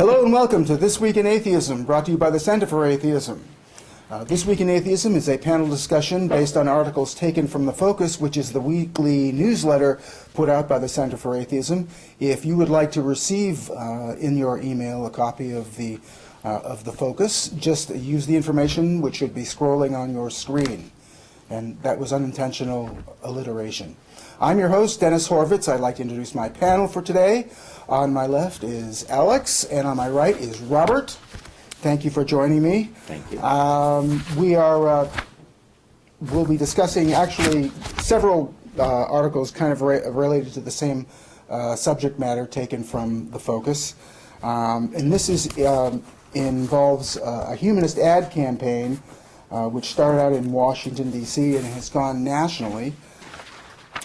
Hello and welcome to This Week in Atheism, brought to you by the Center for Atheism. This Week in Atheism is a panel discussion based on articles taken from The Focus, which is the weekly newsletter put out by the Center for Atheism. If you would like to receive in your email a copy of the Focus, just use the information which should be scrolling on your screen. And that was unintentional alliteration. I'm your host, Dennis Horvitz. I'd like to introduce my panel for today. On my left is Alex, and on my right is Robert. Thank you for joining me. Thank you. We'll be discussing actually several articles kind of related to the same subject matter taken from The Focus. And this involves a humanist ad campaign which started out in Washington, D.C. and has gone nationally.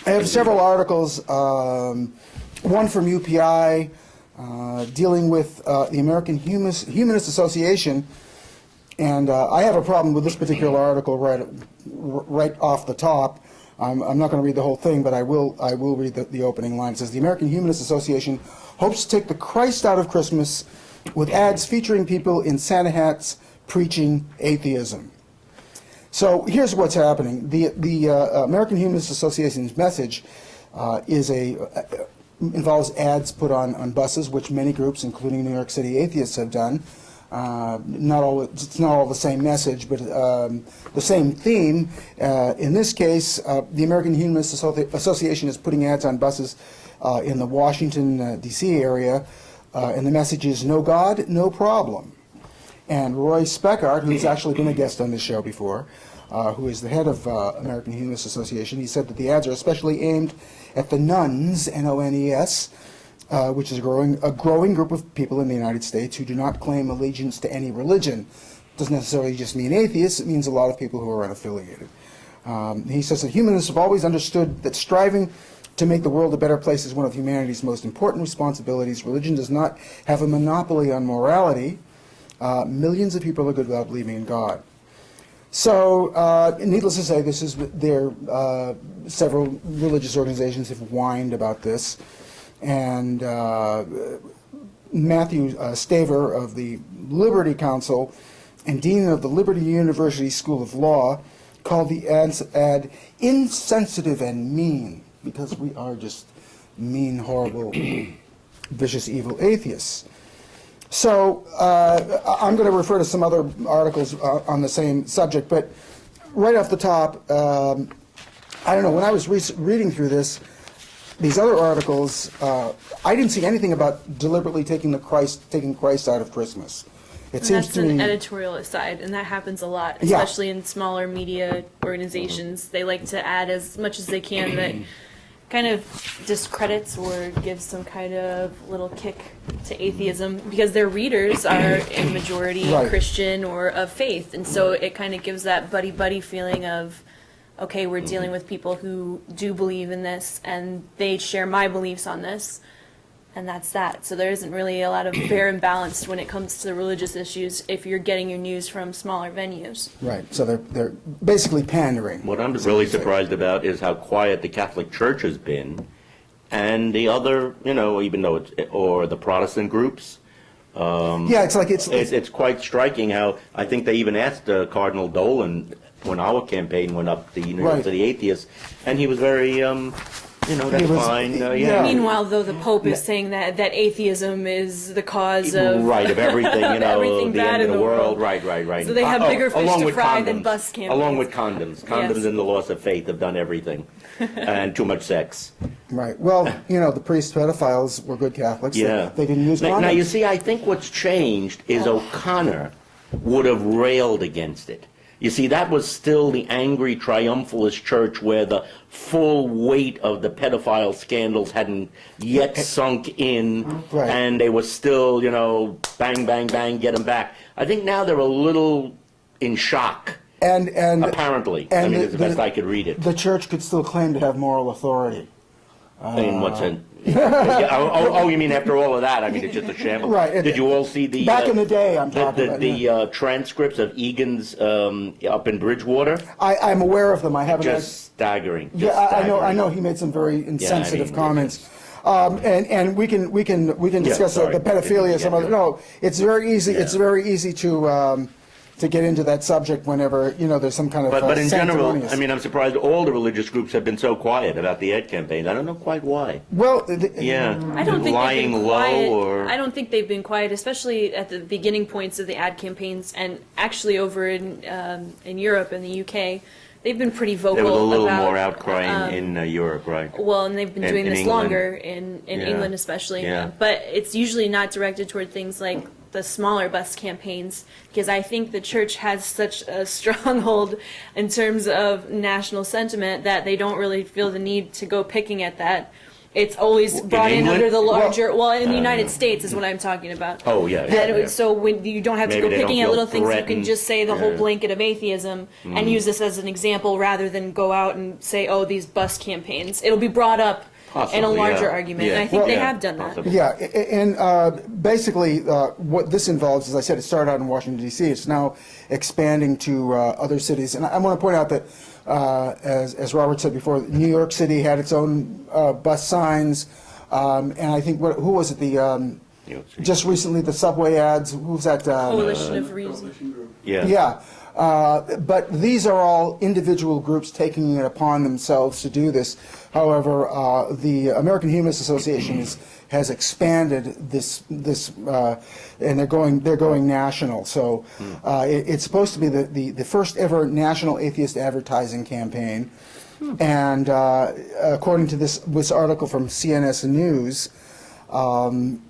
I have several articles, one from UPI, dealing with the American Humanist Association, and I have a problem with this particular article right off the top. I'm not going to read the whole thing, but I will read the opening line. It says, "The American Humanist Association hopes to take the Christ out of Christmas with ads featuring people in Santa hats preaching atheism." So here's what's happening. The American Humanist Association's message involves ads put on buses, which many groups, including New York City Atheists, have done. It's not all the same message, but the same theme. In this case, the American Humanist Association is putting ads on buses in the Washington, D.C. area, and the message is "No God, no problem." And Roy Speckart, who's actually been a guest on this show before, who is the head of American Humanist Association, he said that the ads are especially aimed at the nuns, N-O-N-E-S, which is a growing group of people in the United States who do not claim allegiance to any religion. It doesn't necessarily just mean atheists, it means a lot of people who are unaffiliated. He says that humanists have always understood that striving to make the world a better place is one of humanity's most important responsibilities. Religion does not have a monopoly on morality. Millions of people are good without believing in God. So, needless to say, several religious organizations have whined about this, and Matthew Staver of the Liberty Council and Dean of the Liberty University School of Law called the ad insensitive and mean, because we are just mean, horrible, vicious, evil atheists. So I'm going to refer to some other articles on the same subject, but right off the top, I don't know, when I was reading through these other articles, I didn't see anything about deliberately taking Christ out of Christmas. That's an editorial aside, and that happens a lot, especially in smaller media organizations. They like to add as much as they can that kind of discredits or gives some kind of little kick to atheism, because their readers are in majority Christian or of faith, and so it kind of gives that buddy-buddy feeling of, okay, we're dealing with people who do believe in this, and they share my beliefs on this, and that's that. So there isn't really a lot of fair and balanced when it comes to the religious issues if you're getting your news from smaller venues. Right, so they're basically pandering. What I'm really surprised about is how quiet the Catholic Church has been, and the other, even though or the Protestant groups. It's quite striking how I think they even asked Cardinal Dolan when our campaign went up, the University Atheists, and he was very, that's fine. Meanwhile, though, the Pope is saying that atheism is the cause of everything, everything the bad end of the world. Right. So they have bigger fish to fry than bus campaigns. Along with condoms. Condoms and the loss of faith have done everything. And too much sex. Right. Well, the priest pedophiles were good Catholics. Yeah. They didn't use condoms. Now, you see, I think what's changed is O'Connor would have railed against it. You see, that was still the angry triumphalist church where the full weight of the pedophile scandals hadn't yet sunk in, and they were still, bang, bang, bang, get them back. I think now they're a little in shock, and apparently. It's the best I could read it. The church could still claim to have moral authority. In what sense? You mean after all of that? It's just a shambles. Right. Did you all see the back in the day? I'm talking about the transcripts of Egan's up in Bridgewater. I'm aware of them. I haven't. Just staggering. I know. He made some very insensitive comments. And we can discuss sorry. the pedophilia, some other, no, it's very easy, Yeah. it's very easy to get into that subject whenever, there's some kind of But in general, sanctimonious. I mean, I'm surprised all the religious groups have been so quiet about the ad campaigns. I don't know quite why. Well, Yeah, I don't think lying they've been low quiet. or I don't think they've been quiet, especially at the beginning points of the ad campaigns, and actually over in Europe and the UK, they've been pretty vocal. there was a little about, more outcry in Europe, right? Well, and they've been In- doing in this England. longer in Yeah. England, especially. Yeah. But it's usually not directed toward things like the smaller bus campaigns, because I think the church has such a stronghold in terms of national sentiment that they don't really feel the need to go picking at that. It's always brought in England? under the larger, well, in the United States is what I'm talking about. Oh, yeah, And yeah. so when you don't have to Maybe go they don't picking at feel little things, you can threatened. just say the whole Yeah. blanket of atheism and use this as an example rather than go out and say, oh, these bus campaigns. It'll be brought up in a Possibly, larger yeah. argument. Yeah. And I think Well, they yeah, have done that. possibly. Yeah, and basically, what this involves, as I said, it started out in Washington, D.C. It's now expanding to other cities. And I want to point out that, as Robert said before, New York City had its own bus signs. And I think, who was it? New York City. Just recently, the subway ads. Who was that? Coalition of Reason. Yeah. Yeah. But these are all individual groups taking it upon themselves to do this. However, the American Humanist Association has expanded this, and they're going national. So it's supposed to be the first ever national atheist advertising campaign. And according to this article from CNS News,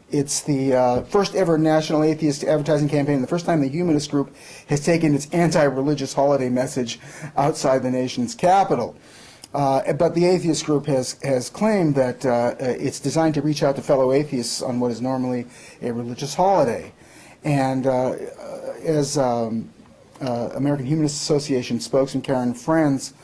it's the first ever national atheist advertising campaign, the first time the humanist group has taken its anti-religious holiday message outside the nation's capital. But the atheist group has claimed that it's designed to reach out to fellow atheists on what is normally a religious holiday. And as American Humanist Association spokesman Karen France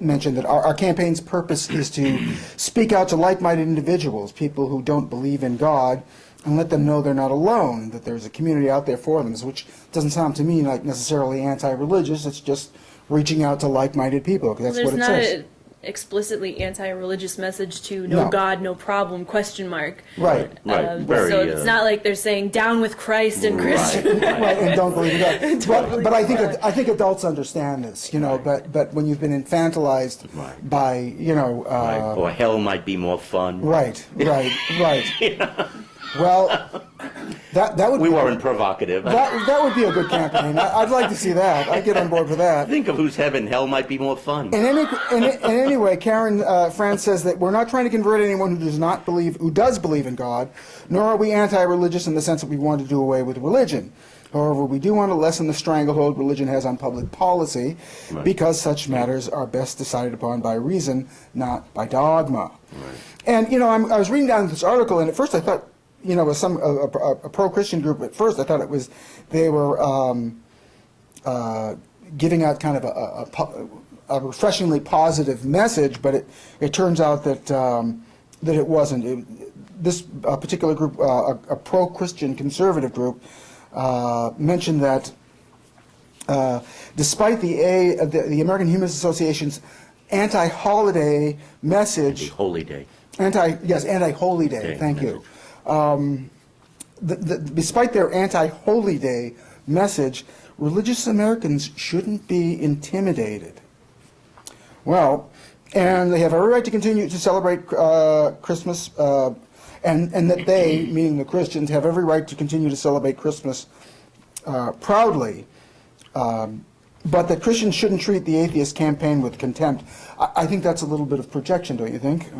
mentioned that our campaign's purpose is to speak out to like-minded individuals, people who don't believe in God, and let them know they're not alone, that there's a community out there for them, which doesn't sound to me like necessarily anti-religious. It's just reaching out to like-minded people, because that's There's what it not says. an explicitly anti-religious message to no No. God, no problem, question mark. Right. Right. Very, So it's not like they're saying down with Christ and Christian. Right, and don't believe in God. Totally But I think not. I think adults understand this, but when you've been infantilized Right. by, Right. Or hell might be more fun. right. Well, that would We be, weren't provocative. that would be a good campaign. I'd like to see that. I'd get on board for that. Think of whose heaven hell might be more fun. In any way, Karen France says that we're not trying to convert anyone who does believe in God, nor are we anti-religious in the sense that we want to do away with religion. However, we do want to lessen the stranglehold religion has on public policy, Right. because such matters are best decided upon by reason, not by dogma. And I was reading down this article, and at first I thought, it was a pro-Christian group. At first, I thought they were giving out kind of a refreshingly positive message, but it turns out that it wasn't. This particular group, a pro-Christian conservative group, mentioned that despite the American Humanist Association's anti-holiday message, Holy day. anti-Holy Day. Okay, Thank you. message. Despite their anti-Holy Day message, religious Americans shouldn't be intimidated. Well, and they have every right to continue to celebrate Christmas, and that they, meaning the Christians, have every right to continue to celebrate Christmas proudly, but that Christians shouldn't treat the atheist campaign with contempt. I think that's a little bit of projection, don't you think?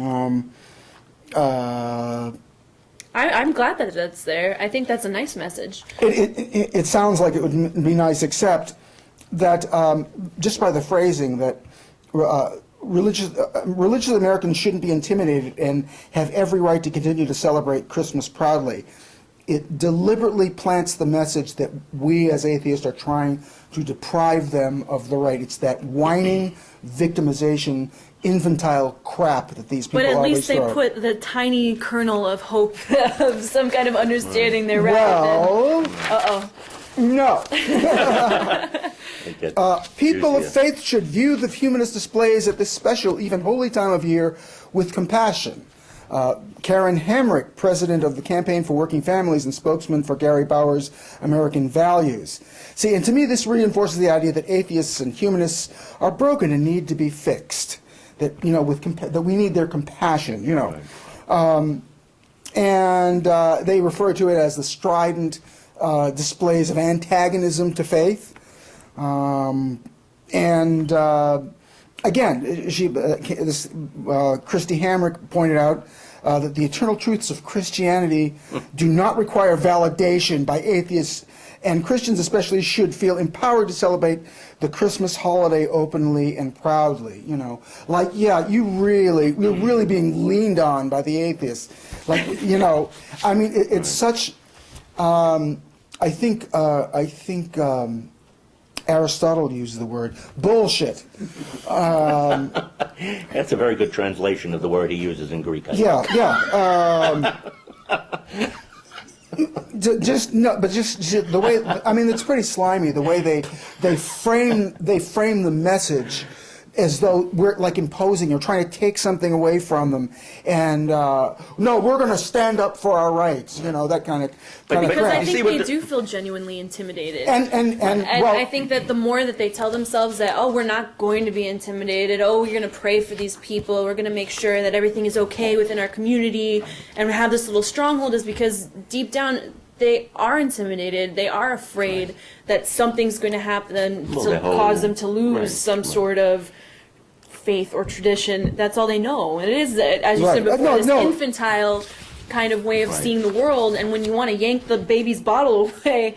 I'm glad that that's there. I think that's a nice message. It sounds like it would be nice, except that just by the phrasing that religious Americans shouldn't be intimidated and have every right to continue to celebrate Christmas proudly. It deliberately plants the message that we as atheists are trying to deprive them of the right. It's that whining, victimization, infantile crap that these people But at always least they throw. put the tiny kernel of hope of some kind of understanding there rather Well, than, uh-oh. no. People of juicier. faith should view the humanist displays at this special, even holy time of year with compassion. Karen Hamrick, president of the Campaign for Working Families and spokesman for Gary Bauer's American Values. See, and to me this reinforces the idea that atheists and humanists are broken and need to be fixed. That, you know, that we need their compassion, you know. Right. And they refer to it as the strident displays of antagonism to faith. Again, Christy Hamrick pointed out that the eternal truths of Christianity do not require validation by atheists, and Christians especially should feel empowered to celebrate the Christmas holiday openly and proudly. You know, like, yeah, you're really being leaned on by the atheists. Like, you know, I mean, it's such. I think Aristotle used the word bullshit. That's a very good translation of the word he uses in Greek. Yeah. Just the way, I mean, it's pretty slimy the way they frame the message as though we're like imposing or trying to take something away from them, and no, we're going to stand up for our rights, you know, that kind of because crap. I think they do feel genuinely intimidated, and well, I think that the more that they tell themselves that, oh, we're not going to be intimidated, oh, we're going to pray for these people, we're going to make sure that everything is okay within our community, and have this little stronghold, is because deep down they are intimidated, they are afraid that something's going to happen to cause them to lose some sort of faith or tradition. That's all they know. And it is, as you said before, this infantile kind of way of seeing the world, and when you want to yank the baby's bottle away,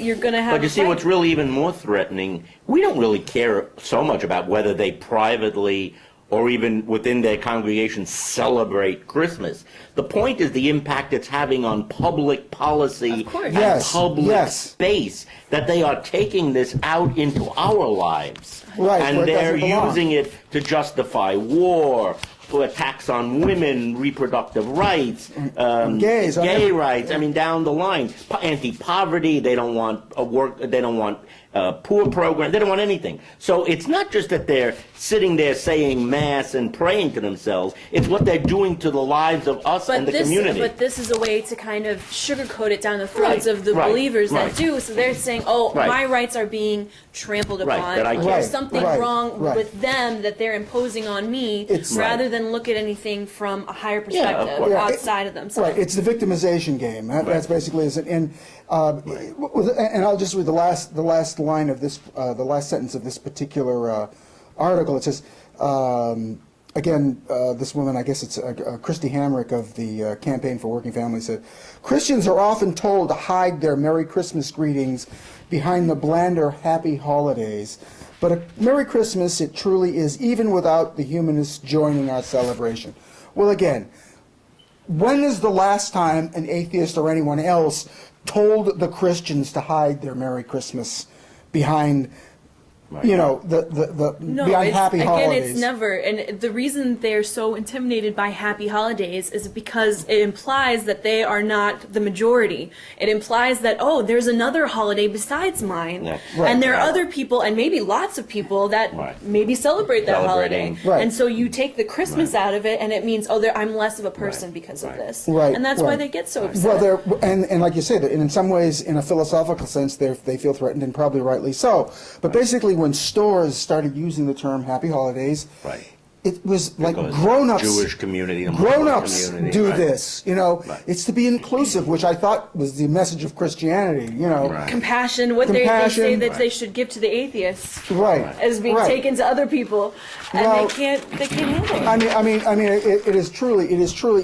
you're going to have But you see, what's really even more threatening, we don't really care so much about whether they privately or even within their congregation celebrate Christmas. The point is the impact it's having on public policy and public space, that they are taking this out into our lives. Right, and they're using it to justify war, for attacks on women, reproductive rights, gay rights. I mean, down the line, anti-poverty. They don't want work. They don't want poor program. They don't want anything. So it's not just that they're sitting there saying mass and praying to themselves. It's what they're doing to the lives of us and the community. But this is a way to kind of sugarcoat it down the throats of the believers that do. So they're saying, oh, my rights are being trampled upon. There's something wrong with them that they're imposing on me, rather than look at anything from a higher perspective outside of themselves. Right, it's the victimization game. That's basically it. And I'll just read the last line of this, the last sentence of this particular article. It says, again, this woman, I guess it's Christy Hamrick of the Campaign for Working Families, said, Christians are often told to hide their Merry Christmas greetings behind the blander Happy Holidays. But a Merry Christmas it truly is, even without the humanists joining our celebration. Well, again, when is the last time an atheist or anyone else told the Christians to hide their Merry Christmas behind, you know, behind Happy Holidays? Again, it's never. And the reason they're so intimidated by Happy Holidays is because it implies that they are not the majority. It implies that, oh, there's another holiday besides mine. And there are other people, and maybe lots of people, that maybe celebrate that holiday. And so you take the Christmas out of it, and it means, oh, I'm less of a person because of this. And that's why they get so upset. Well, and like you say, that in some ways, in a philosophical sense, they feel threatened, and probably rightly so. But basically, when stores started using the term Happy Holidays, it was like grown-ups. Jewish community, grown-ups do this. You know, it's to be inclusive, which I thought was the message of Christianity. You know, compassion. What they say that they should give to the atheists, as being taken to other people, and they can't handle it. I mean, it is truly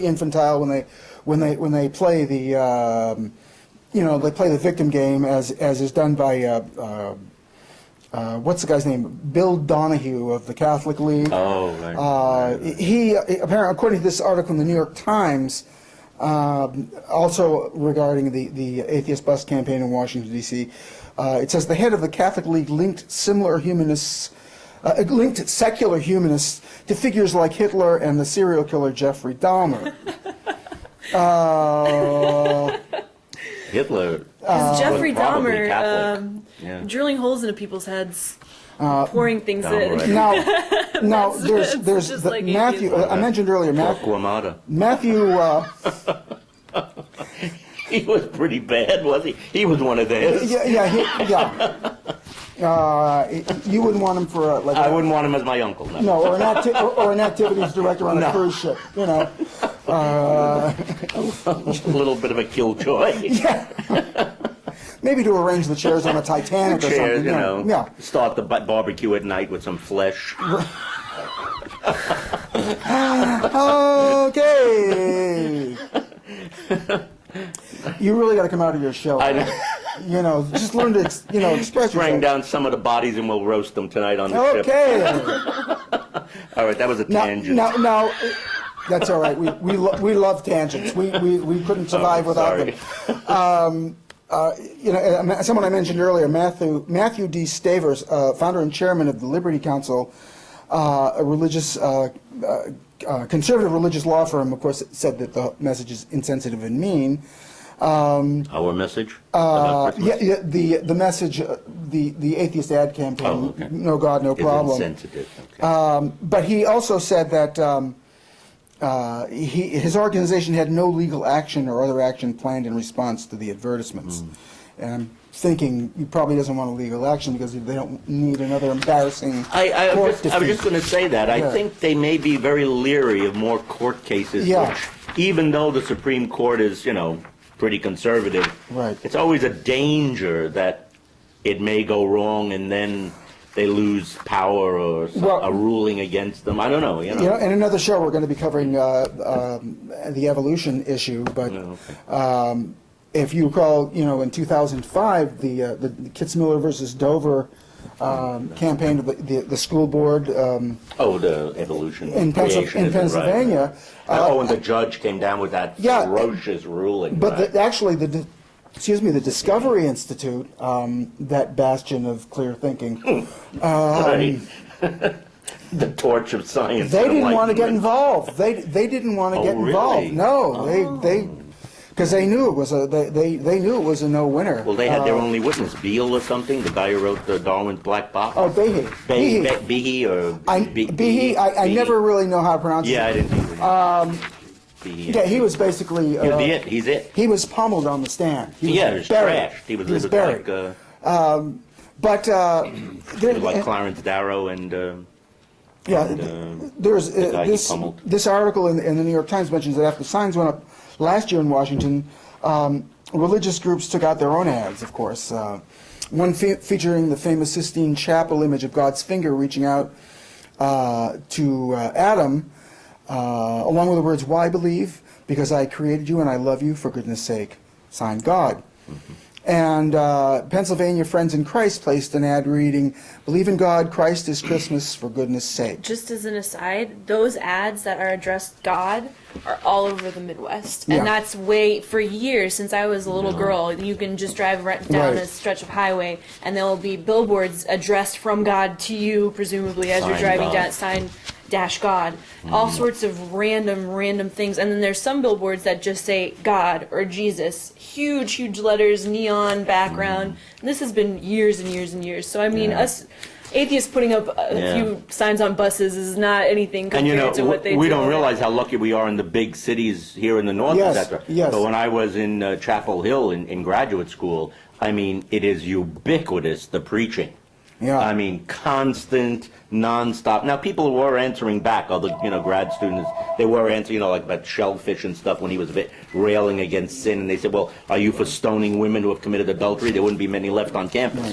infantile when they play the they play the victim game as is done by. What's the guy's name? Bill Donahue of the Catholic League. Oh, right. He apparently, according to this article in the New York Times, also regarding the atheist bus campaign in Washington D.C., it says the head of the Catholic League linked secular humanists to figures like Hitler and the serial killer Jeffrey Dahmer. Hitler. Jeffrey Dahmer, Yeah. drilling holes into people's heads, pouring things in. Right. Now there's just the, like Matthew. atheism. I mentioned earlier, Guamata. Matthew. He was pretty bad, was he? He was one of theirs. Yeah. You wouldn't want him for like. I wouldn't want him as my uncle. No. No, or an activities director on a cruise ship. You know. A little bit of a killjoy. Yeah. Maybe to arrange the chairs on the Titanic or Chairs, something. Yeah. Start the barbecue at night with some flesh. Okay. You really got to come out of your shell. I know. You know, just learn to express Bring yourself. down some of the bodies and we'll roast them tonight on the ship. Okay. All right, that was a tangent. Now, that's all right. We love tangents. We couldn't survive without them. Someone I mentioned earlier, Matthew D. Stavers, founder and chairman of the Liberty Council, a religious, conservative religious law firm, of course, said that the message is insensitive and mean. Our message? Yeah, the message, the atheist ad campaign, Oh, okay. No God, no problem. It's insensitive. Okay. But he also said that his organization had no legal action or other action planned in response to the advertisements. And I'm thinking he probably doesn't want a legal action because they don't need another embarrassing I court was just defeat. going to say that. I think they may be very leery of more court cases, Yeah. which, even though the Supreme Court is, pretty conservative, Right. it's always a danger that it may go wrong and then they lose power or a ruling against them. I don't know. In another show, we're going to be covering the evolution issue. But if you recall, in 2005, the Kitzmiller versus Dover campaign of the school board. The evolution In Pennsylvania. Right. And the judge came down with that ferocious ruling. But right? the Discovery Institute, that bastion of clear thinking. Right. The torch of science. They didn't want to get involved. They didn't want to get involved. Really? No, they because they knew it was they knew it was a no-winner. Well, they had their only witness, Beale or something, the guy who wrote the Darwin's Black Box. Oh, Behe. Behe or Behe. I never really know how to pronounce it. Yeah, I didn't either. Behe. Yeah, he was basically. He's it. He was pummeled on the stand. He was buried. trashed. He was buried. Like, like Clarence Darrow and. There's the guy he pummeled. this article in the New York Times mentions that after signs went up last year in Washington, religious groups took out their own ads, of course. One featuring the famous Sistine Chapel image of God's finger reaching out to Adam, along with the words, "Why believe? Because I created you and I love you, for goodness sake. Signed, God." Mm-hmm. And Pennsylvania Friends in Christ placed an ad reading, "Believe in God, Christ is Christmas, for goodness sake." Just as an aside, those ads that are addressed God are all over the Midwest. And Yeah. that's for years, since I was a little girl, you can just drive down a stretch of highway and there will be billboards addressed from God to you, presumably, as you're Signed driving God. down, signed God. All sorts of random things. And then there's some billboards that just say God or Jesus. Huge letters, neon background. And this has been years and years and years. So, I mean, us atheists putting up a few signs on buses is not anything compared to what they do. We don't realize how lucky we are in the big cities here in the north, Yes, etc. yes. But when I was in Chapel Hill in graduate school, I mean, it is ubiquitous, the preaching. Yeah. I mean, constant, nonstop. Now, people were answering back, other, grad students, they were answering, like about shellfish and stuff when he was railing against sin. And they said, well, are you for stoning women who have committed adultery? There wouldn't be many left on campus,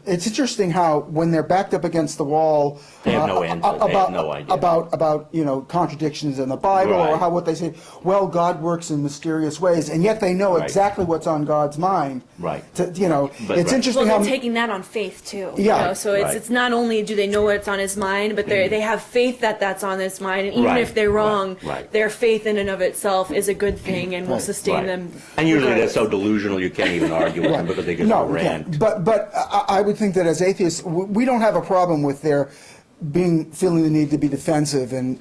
It's interesting how when they're backed up against the wall, They have no answer. They have no idea. about contradictions in the Bible or Right. what they say. Well, God works in mysterious ways, and yet they know Right. exactly what's on God's mind. Right. But Right. it's interesting Well, how they're taking that on faith too. Yeah. So Right. it's not only do they know what's on his mind, but they have faith that that's on his mind, and even Right. if they're wrong, Right. their faith in and of itself is a good thing and will sustain Right. them. And usually they're regardless. so delusional you can't even argue with them because they just no, rant. we can't. But I would think that as atheists, we don't have a problem with their feeling the need to be defensive and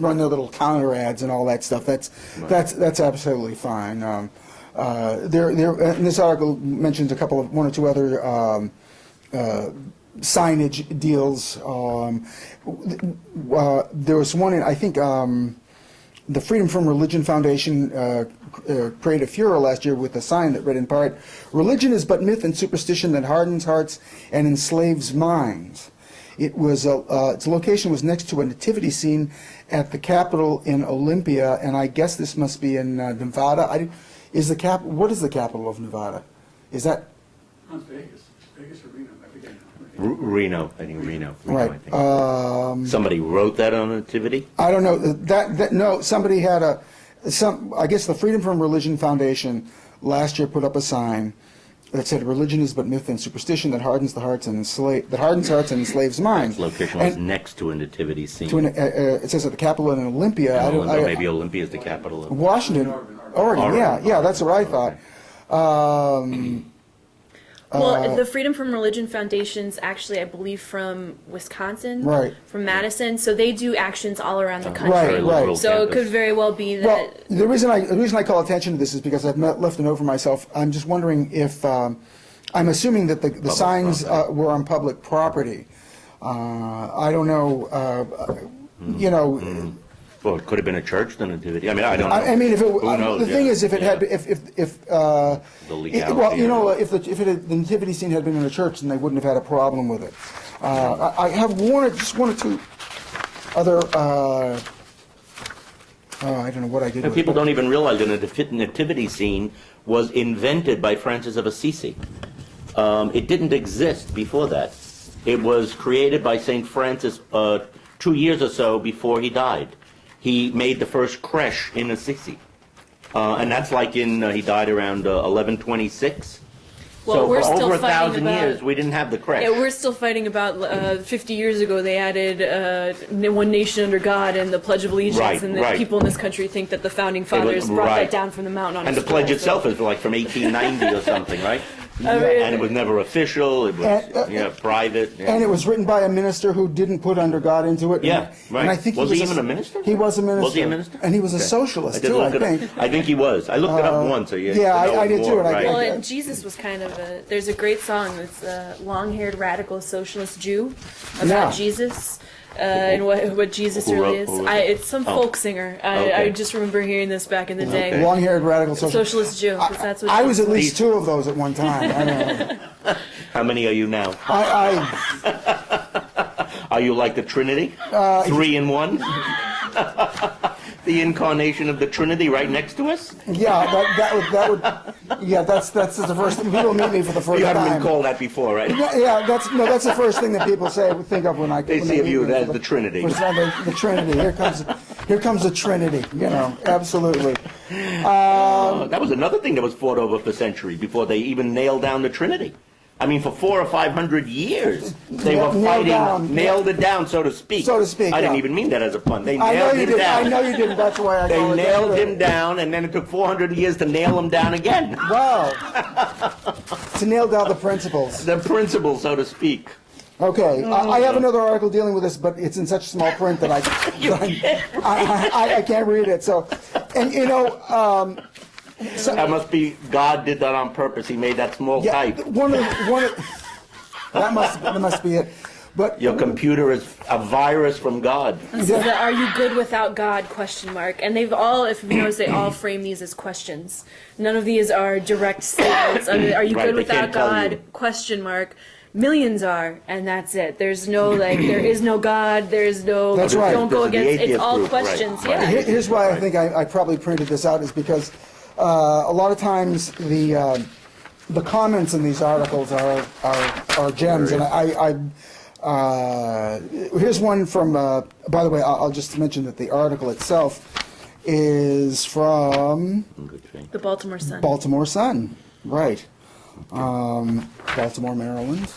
run their little counter ads and all that stuff. That's absolutely fine. and this article mentions one or two other signage deals. There was one, I think, the Freedom from Religion Foundation created a furor last year with a sign that read in part, "Religion is but myth and superstition that hardens hearts and enslaves minds." Its location was next to a nativity scene at the Capitol in Olympia, and I guess this must be in Nevada. What is the capital of Nevada? Is that? Vegas. Vegas or Reno? I forget. Reno, I think Reno. Right. I think. Somebody wrote that on a nativity? I don't know. No, somebody had I guess the Freedom from Religion Foundation last year put up a sign that said, "Religion is but myth and superstition that hardens hearts and enslaves minds." Its location was next to a nativity scene. It says at the Capitol in Olympia. Maybe Olympia is the capital of Washington, Oregon. Yeah, that's what I thought. Well, the Freedom from Religion Foundation's actually, I believe, from Wisconsin, right? From Madison, so they do actions all around the country. Right. So it could very well be that. Well, the reason I call attention to this is because I've left a note for myself. I'm just wondering if I'm assuming that the signs were on public property. I don't know. Well, it could have been a church, the nativity. I mean, I don't know. I mean, if it, Who knows? the thing is, if it had, The legality. if the nativity scene had been in a church, then they wouldn't have had a problem with it. I have just one or two other. I don't know what I did. People don't even realize that the nativity scene was invented by Francis of Assisi. It didn't exist before that. It was created by St. Francis 2 years or so before he died. He made the first creche in Assisi. And that's like he died around 1126. Well, so we're for still over fighting 1,000 years, we didn't have the creche. Yeah, we're still fighting about 50 years ago they added one nation under God and the Pledge of Allegiance, and the people in this country think that the founding fathers brought that down from the mountain on a And the scroll, pledge itself is like from 1890 or something, right? And it was never official. It was private. Yeah. And it was written by a minister who didn't put under God into it. Yeah, right. And I think was he even a minister? He was a minister. Was he a minister? And he was a socialist too, I think. I think he was. I looked it up once. So I did too. Right. Well, and Jesus was kind of there's a great song that's a long-haired radical socialist Jew about Jesus. And what Jesus really is. It's some folk singer. I just remember hearing this back in the day. Okay. Long-haired radical socialist Jew. That's what I was at least two of those at one time. I know. How many are you now? Are you like the Trinity? 3 in 1? The incarnation of the Trinity right next to us? Yeah, that would. Yeah, that's the first thing. People meet me for the first time. You haven't been called that before, right? Yeah, that's the first thing that people think of when I. They see of you as the Trinity. The Trinity. Here comes the Trinity. Absolutely. That was another thing that was fought over for centuries before they even nailed down the Trinity. I mean, for 400 or 500 years, they were fighting, nailed it down, so to speak. So to speak, I didn't even mean that as a pun. They nailed him down. I know you didn't. That's why I They nailed him down, and then it took 400 years to nail him down again. Wow. To nail down the principles. The principles, so to speak. Okay, I have another article dealing with this, but it's in such small print that I can't read it. So, and that must be, God did that on purpose. He made that small type. That must be it. But your computer is a virus from God. So are you good without God? ? And they've all, if you notice, they all frame these as questions. None of these are direct statements. Are you good without God? ? Millions are, and that's it. There's no there is no God. There's no. That's right. Don't go against. It's all group. questions. Right. Yeah. Here's why I think I probably printed this out is because a lot of times the comments in these articles are gems, and here's one from. By the way, I'll just mention that the article itself is from The Baltimore Sun. Baltimore Sun, right? Baltimore, Maryland,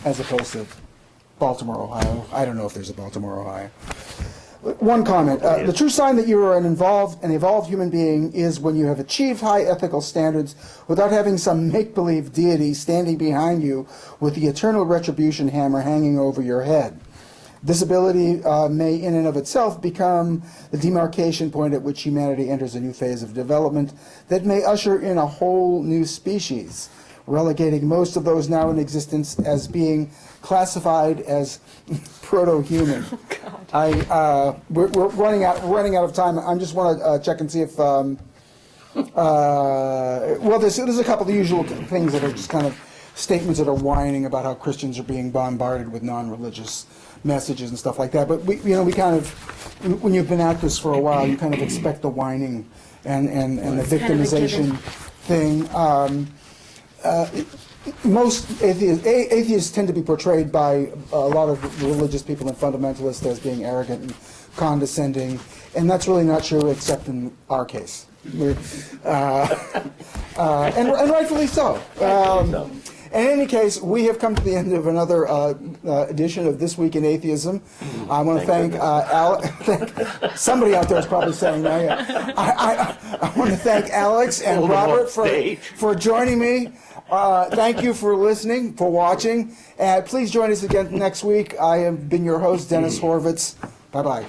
as opposed to Baltimore, Ohio. I don't know if there's a Baltimore, Ohio. One comment. The true sign that you are an evolved human being is when you have achieved high ethical standards without having some make-believe deity standing behind you with the eternal retribution hammer hanging over your head. This ability may in and of itself become the demarcation point at which humanity enters a new phase of development that may usher in a whole new species, relegating most of those now in existence as being classified as proto-human. We're running out of time. I just want to check and see if well, there's a couple of the usual things that are just kind of statements that are whining about how Christians are being bombarded with non-religious messages and stuff like that. But we kind of, when you've been at this for a while, you kind of expect the whining and the victimization thing. Most atheists tend to be portrayed by a lot of religious people and fundamentalists as being arrogant and condescending, and that's really not true except in our case. And rightfully so. In any case, we have come to the end of another edition of This Week in Atheism. I want to thank somebody out there is probably saying that. I want to thank Alex and Robert for joining me. Thank you for listening, for watching, and please join us again next week. I have been your host, Dennis Horvitz. Bye-bye.